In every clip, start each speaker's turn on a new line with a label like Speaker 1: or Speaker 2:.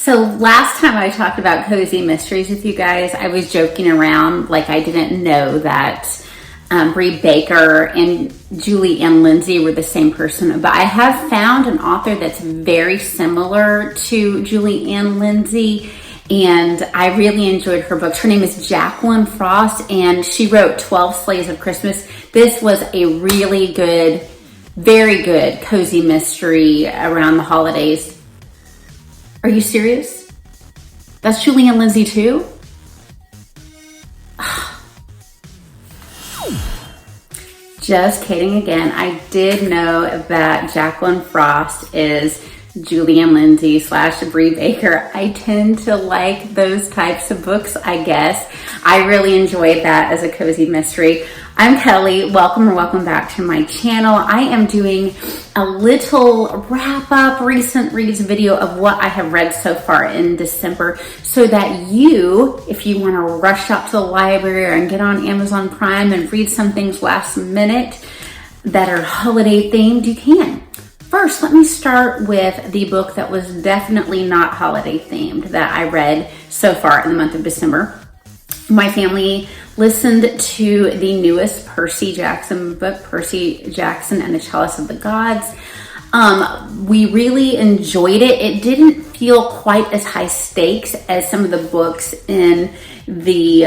Speaker 1: So last time I talked about cozy mysteries with you guys, I was joking around like I didn't know that Bree Baker and Julie Ann Lindsay were the same person. But I have found an author that's very similar to Julie Ann Lindsay, and I really enjoyed her books. Her name is Jacqueline Frost, and she wrote 12 Slaves of Christmas. This was a really good, very good cozy mystery around the holidays. Are you serious? That's Julie Ann Lindsay too? Just kidding again. I did know that Jacqueline Frost is Julie Ann Lindsay / Bree Baker. I tend to like those types of books, I guess. I really enjoyed that as a cozy mystery. I'm Kelly. Welcome back to my channel. I am doing a little wrap-up recent reads video of what I have read so far in December, so that you, if you want to rush out to the library and get on Amazon Prime and read some things last minute that are holiday themed, you can. First, let me start with the book that was definitely not holiday themed that I read so far in the month of December. My family listened to the newest Percy Jackson book, Percy Jackson and the Chalice of the Gods. We really enjoyed it. It didn't feel quite as high stakes as some of the books in the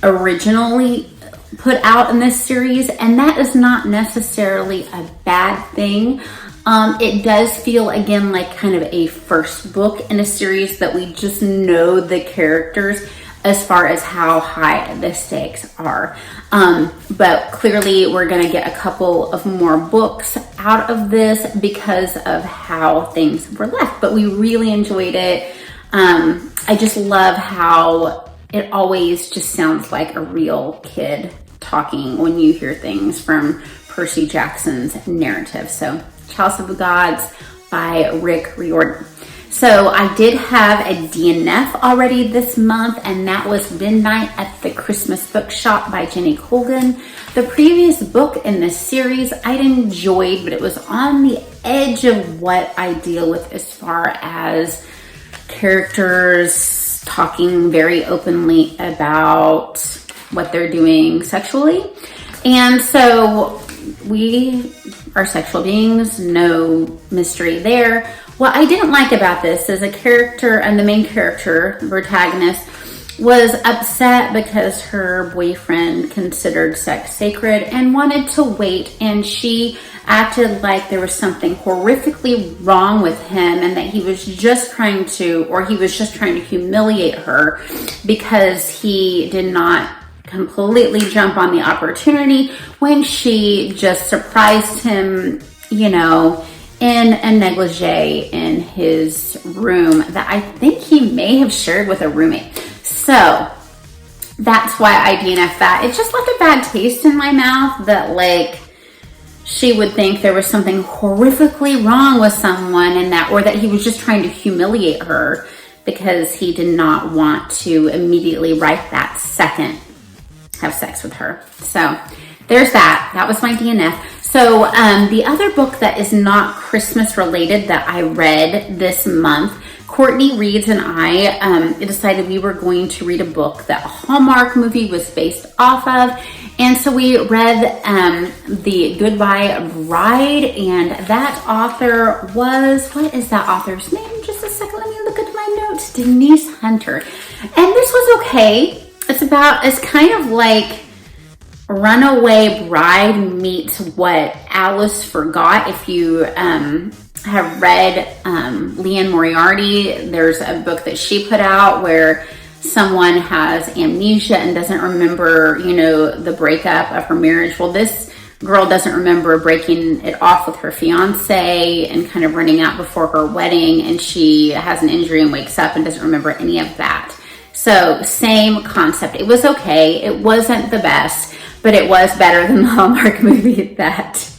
Speaker 1: originally put out in this series, and that is not necessarily a bad thing. It does feel, again, like kind of a first book in a series that we just know the characters as far as how high the stakes are. But clearly we're gonna get a couple of more books out of this because of how things were left, but we really enjoyed it. I just love how it always just sounds like a real kid talking when you hear things from Percy Jackson's narrative. So Chalice of the Gods by Riordin. So I did have a DNF already this month, and that was Midnight at the Christmas Bookshop by Jenny Colgan. The previous book in this series I'd enjoyed, but it was on the edge of what I deal with as far as characters talking very openly about what they're doing sexually. And so we are sexual beings, no mystery there. What I didn't like about this is a character, and the main character, the protagonist, was upset because her boyfriend considered sex sacred and wanted to wait, and she acted like there was something horrifically wrong with him and that he was just trying to humiliate her because he did not completely jump on the opportunity when she just surprised him, in a negligee in his room that I think he may have shared with a roommate. So that's why I DNF that. It just left a bad taste in my mouth that she would think there was something horrifically wrong with someone, and or that he was just trying to humiliate her because he did not want to immediately right that second have sex with her. So there's that. That was my DNF. So the other book that is not Christmas related that I read this month, Courtney Reeds and I decided we were going to read a book that a Hallmark movie was based off of. And so we read The Goodbye Bride, and that author was, what is that author's name? Just a second, let me look at my notes. Denise Hunter. And this was okay. It's kind of like Runaway Bride meets What Alice Forgot. If you have read Leanne Moriarty, there's a book that she put out where someone has amnesia and doesn't remember, the breakup of her marriage. Well, this girl doesn't remember breaking it off with her fiance and kind of running out before her wedding, and she has an injury and wakes up and doesn't remember any of that. So same concept. It was okay. It wasn't the best, but it was better than the Hallmark movie that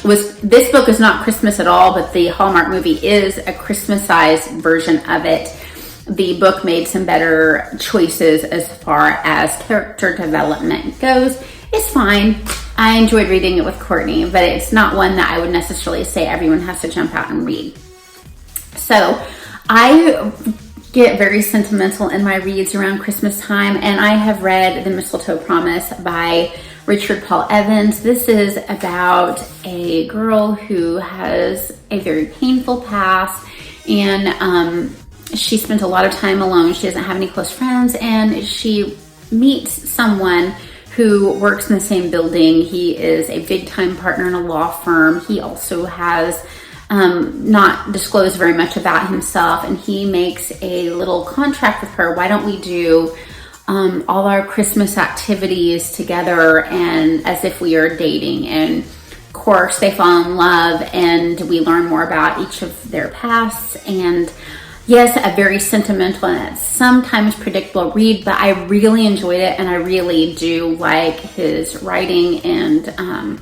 Speaker 1: was. This book is not Christmas at all, but the Hallmark movie is a Christmas-sized version of it. The book made some better choices as far as character development goes. It's fine. I enjoyed reading it with Courtney, but it's not one that I would necessarily say everyone has to jump out and read. So I get very sentimental in my reads around Christmas time, and I have read The Mistletoe Promise by Richard Paul Evans. This is about a girl who has a very painful past, and she spent a lot of time alone. She doesn't have any close friends, and she meets someone who works in the same building. He is a big time partner in a law firm. He also has not disclosed very much about himself, and he makes a little contract with her. Why don't we do all our Christmas activities together and as if we are dating? And of course they fall in love, and we learn more about each of their pasts. And yes, a very sentimental and sometimes predictable read, but I really enjoyed it, and I really do like his writing, and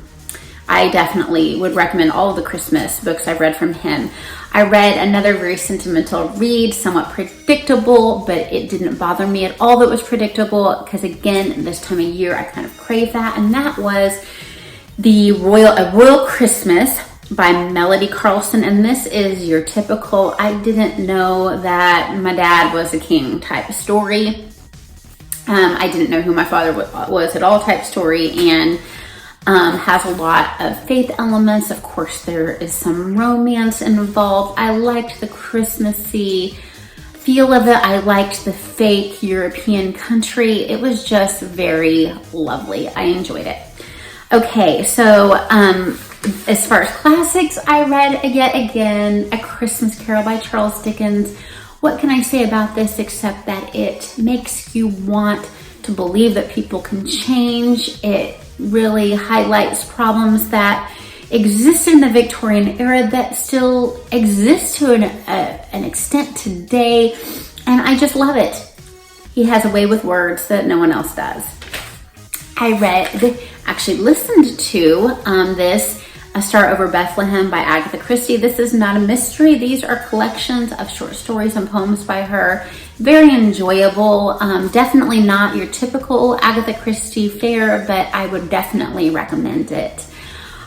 Speaker 1: I definitely would recommend all of the Christmas books I've read from him. I read another very sentimental read, somewhat predictable, but it didn't bother me at all that was predictable, because again, this time of year, I kind of crave that, and that was A Royal Christmas by Melody Carlson. And this is your typical, I didn't know that my dad was a king type of story. I didn't know who my father was at all type story, and has a lot of faith elements. Of course, there is some romance involved. I liked the Christmassy feel of it. I liked the fake European country. It was just very lovely. I enjoyed it. Okay, so as far as classics, I read yet again A Christmas Carol by Charles Dickens. What can I say about this except that it makes you want to believe that people can change. It really highlights problems that exist in the Victorian era that still exist to an extent today, and I just love it. He has a way with words that no one else does. I listened to this A Star Over Bethlehem by Agatha Christie. This is not a mystery. These are collections of short stories and poems by her. Very enjoyable. Definitely not your typical Agatha Christie fare, but I would definitely recommend it.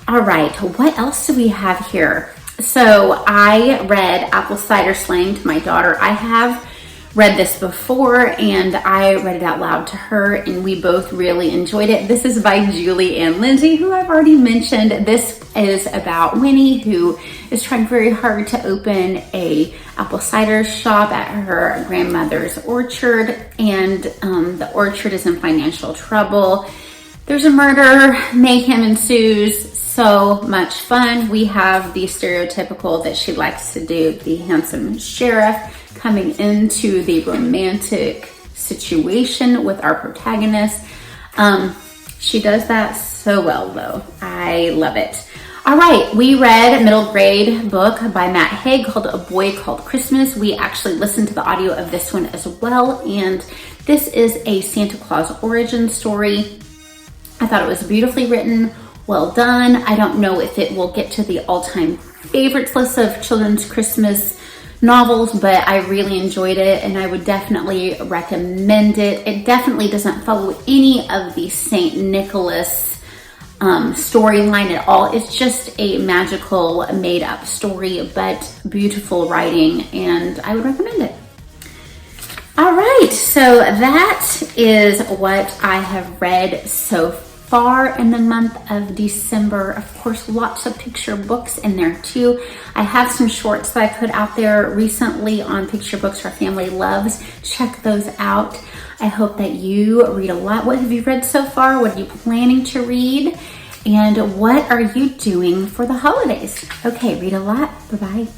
Speaker 1: All right, what else do we have here? So I read Apple Cider Slang to my daughter. I have read this before, and I read it out loud to her, and we both really enjoyed it. This is by Julie and Lindsay, who I've already mentioned. This is about Winnie, who is trying very hard to open a apple cider shop at her grandmother's orchard, and the orchard is in financial trouble. There's a murder, mayhem ensues, so much fun. We have the stereotypical that she likes to do, the handsome sheriff coming into the romantic situation with our protagonist. She does that so well though. I love it. All right, we read a middle grade book by Matt Haig called A Boy Called Christmas. We actually listened to the audio of this one as well, and this is a Santa Claus origin story. I thought it was beautifully written, well done. I don't know if it will get to the all-time favorites list of children's Christmas novels, but I really enjoyed it, and I would definitely recommend it. It definitely doesn't follow any of the St. Nicholas storyline at all. It's just a magical made-up story, but beautiful writing, and I would recommend it. All right, so that is what I have read so far in the month of December. Of course, lots of picture books in there too. I have some shorts that I put out there recently on picture books our family loves. Check those out. I hope that you read a lot. What have you read so far? What are you planning to read? And what are you doing for the holidays? Okay, read a lot. Bye-bye.